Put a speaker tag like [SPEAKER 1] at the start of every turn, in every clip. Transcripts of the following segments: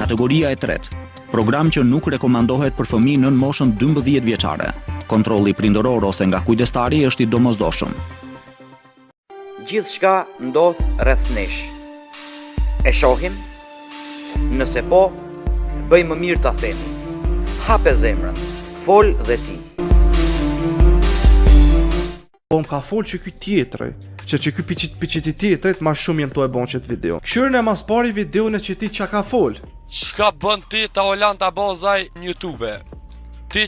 [SPEAKER 1] Kategoria e tretë. Program që nuk rekomandohet për fëmijë nën moshën 12 vjeçare. Kontrolli prindëror ose nga kujdestari është i domosdoshëm.
[SPEAKER 2] Gjithçka ndodh rreth nesh. E shohim? Nëse po, bëj më mirë ta themi. Hape zemrën, fol dhe ti.
[SPEAKER 3] Po më ka fol që ky tjetri, që ky piçiti tjetrit ma shumë jem to e bon qëtë video. Këshyrën e mas pari videon e që ti qa ka fol.
[SPEAKER 4] Çka bën ti ta olan ta bozaj në YouTube? Ti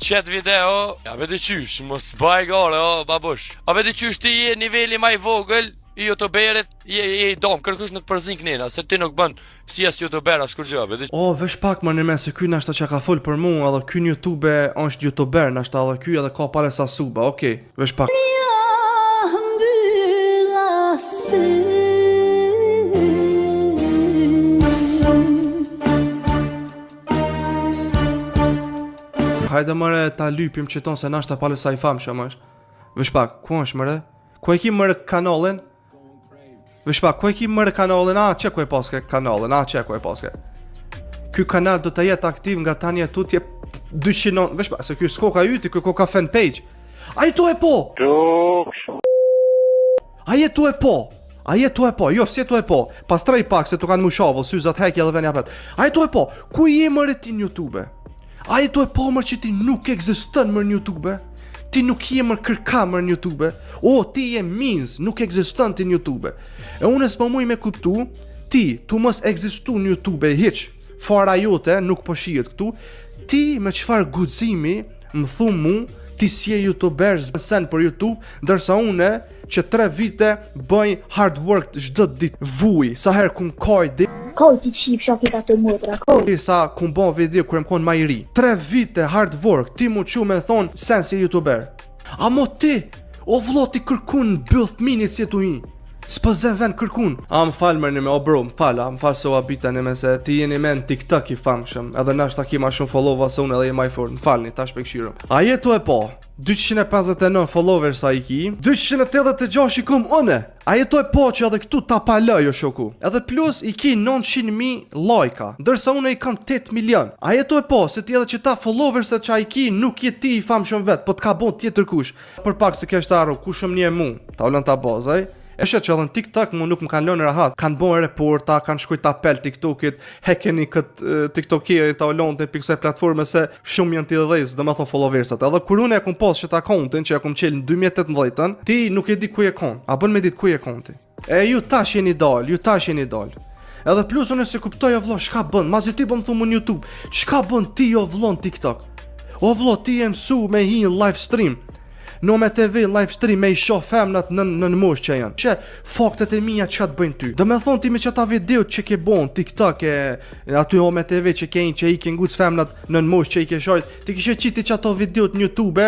[SPEAKER 4] qet video, ja vedi qysh, mos baj gore, o babush. A vedi qysh ti je niveli ma i vogël i youtuberit, je i dom, kërkush në të përzin knena, se ti nuk bën si as youtuber as kur gjë, vedi.
[SPEAKER 3] O, vesh pak më nëme se ky nashta që ka fol për mu, edhe ky në YouTube është youtuber, nashta edhe ky edhe ka pare sa suba, okej, vesh pak. Hajde mëre ta lypim që tonë se nashta pale sa i famshëm është. Vesh pak, ku është mëre? Ku e ki mëre kanalin? Vesh pak, ku e ki mëre kanalin? A, që ku e paske kanalin? A, që ku e paske? Ky kanal do të jetë aktiv nga tani e tutje 200... Vesh pak, se ky s'koka yti, ky koka fan page. A jetu e po! A jetu e po! A jetu e po, jo, si jetu e po. Pas trej pak se të kanë mushavë, syzat hekje dhe venja pet. A jetu e po, ku je mëre ti në YouTube? A jetu e po mërë që ti nuk egzistën mërë në YouTube? Ti nuk je mërë kërka mërë në YouTube? O, ti je means, nuk egzistën ti në YouTube. E unë s'po muj me kuptu, ti, tu mos egzistu në YouTube, hiq, fara jote, nuk po shijet këtu, ti me qëfar guximi, më thumë mu, ti si e youtuber zbësen për YouTube, ndërsa une që 3 vite bëj hard work çdo ditë. Vuj, sa herë kum kaj di.
[SPEAKER 5] Kaj ti qip shakita të motra, kaj.
[SPEAKER 3] Sa kum bon video kur më konë ma i ri. 3 vite hard work, ti mu që me thonë sen si youtuber. A mo ti, o vlo ti kërkun bëllët minit si tu hi. S'po zë ven kërkun. A më falë mërë me, o bro, më falë se o abita një me se ti jeni me në TikTok i famshëm. Edhe nash ta ki ma shumë followa se unë edhe je ma i fort. Më falë një, tash pe këshirëm. A jetu e po, 259 followers sa i ki, 286 i kum une. A jetu e po që edhe këtu ta paloj o shoku. Edhe plus i ki 900.000 lajka, ndërsa unë i kam 8 milion. A jetu e po se ti edhe që ta followers e që a i ki nuk je ti i famshëm vet, po t'ka bon tjetër kush. Për pak se kesh të arru, kushëm një mu, ta ullën ta bazaj. E shet që edhe në TikTok mu nuk më kanë lënë rahat. Kanë bon reporta, kanë shkujt apel TikTokit, hekeni këtë TikTokeri ta ullon të piksoj platforme se shumë janë t'i dhejës, dhe me thonë followersat. Edhe kur unë e kum pas që ta kontin, që e kum qelë në 2018, ti nuk e di ku je kon, a bën me dit ku je konti. E ju tash jeni dal. Edhe plus unë se kuptoj o vlo, shka bën, mazi ti bëm thumë në YouTube, shka bën ti o vlo në TikTok? O vlo, ti e mësu me hi në live stream. No me TV live stream me i shoh femnat në mosh që janë. Që faktet e mija që të bëjnë ty. Do me thonë ti me qëta video që ke bon TikTok e aty o me TV që ke që i ke nguc femnat në mosh që i ke shojt. Ti kishe qiti që ato video të YouTube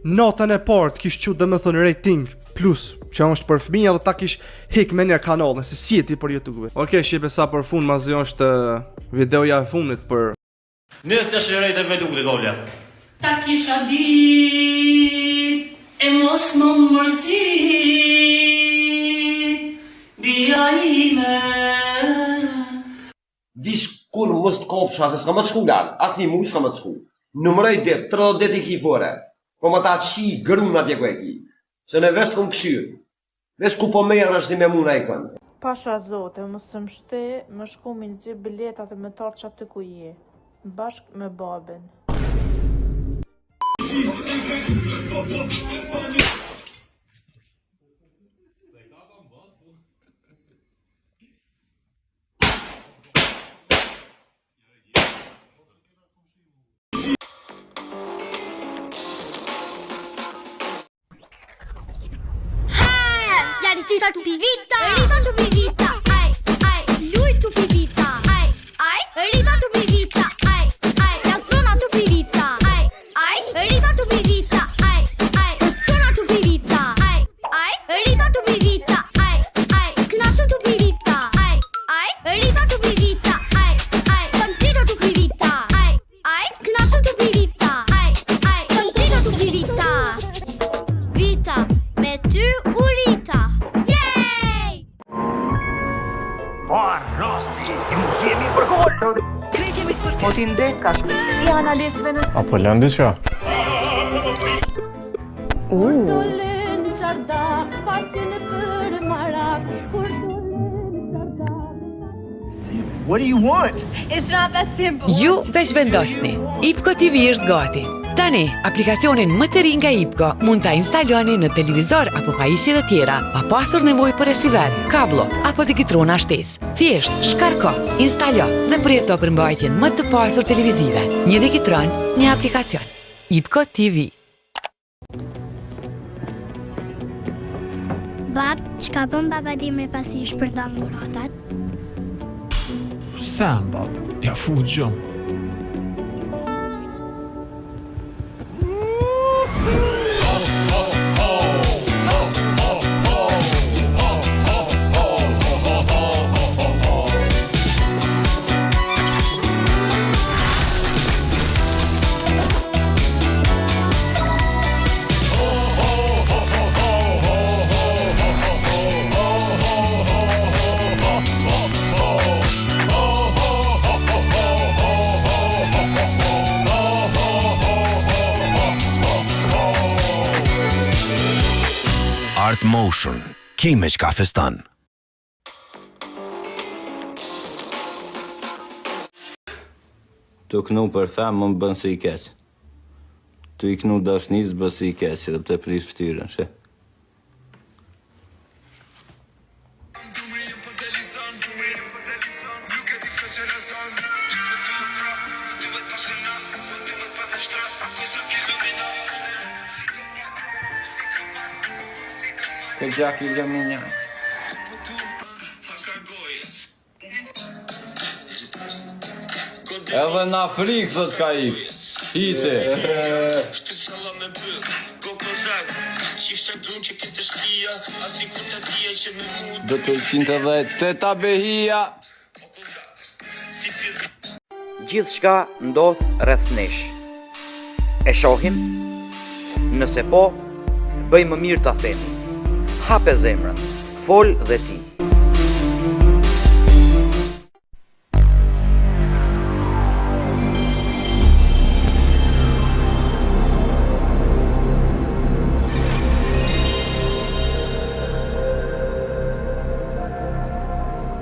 [SPEAKER 3] natën e partë kish qut do me thonë rating plus që është për fëmija dhe ta kish hik me një kanalën se si jeti për YouTube. Okej, shipe sa për fund mazi është videoja e fundit për
[SPEAKER 6] Nëse shërejt e vedurit, Olja.
[SPEAKER 7] Ta kisha dit e mos më mërzi bia ime.
[SPEAKER 6] Vish kur mos të kopsha se s'ka më të shku larë, as një mu s'ka më të shku. Numërej det, 30 det i ki fore. Po më ta qi gërun atje ku e ki. Se në vesht kom këshyrë. Vesh ku po merë është një me muna i kënë.
[SPEAKER 8] Pasha zote, më së mshte, më shku me në gjithë biletat e më tarë që atë ku je. Bashk me babin.
[SPEAKER 9] Rita tu pivita, Rita tu pivita, ai, ai, lui tu pivita, ai, ai, Rita tu pivita, ai, ai, la zona tu pivita, ai, ai, Rita tu pivita, ai, ai, zona tu pivita, ai, ai, Rita tu pivita, ai, ai, knashu tu pivita, ai, ai, Rita tu pivita, ai, ai, bandito tu pivita, ai, ai, knashu tu pivita, ai, ai, bandito tu pivita, vita, me ty u Rita.
[SPEAKER 8] Po ti nxehtë ka shumë.
[SPEAKER 10] I analistëve në
[SPEAKER 3] Apo lën diçka?
[SPEAKER 6] What do you want?
[SPEAKER 10] It's not that simple.
[SPEAKER 11] Ju veç vendosni. IPCO TV është gati. Tani, aplikacionin më të ri nga IPCO mund ta instaloni në televizor apo pajisje të tjera, pa pasur nevojë për resiver, kablo apo digitrona shtesë. Thjesht shkarko, instalo dhe përjeto përmbajtjen më të pasur televizive. Një digitron, një aplikacion. IPCO TV.
[SPEAKER 9] Bab, çka bën baba dimri pasi i shpërndan muratat?
[SPEAKER 12] Sen bab, jag fot gjëm.
[SPEAKER 13] Art Motion, Kimeq Kafestan.
[SPEAKER 14] Të knu për fem më bën se i keq. Të i knu dashnis bën se i keq, dhe të prish ftyrën, she.
[SPEAKER 12] Ke gjak i lëminja.
[SPEAKER 14] Edhe në Afrikë, thot ka i. Hite. Do të 110 behia.
[SPEAKER 2] Gjithçka ndodh rreth nesh. E shohim? Nëse po, bëjmë mirë ta themi. Hape zemrën, fol dhe ti.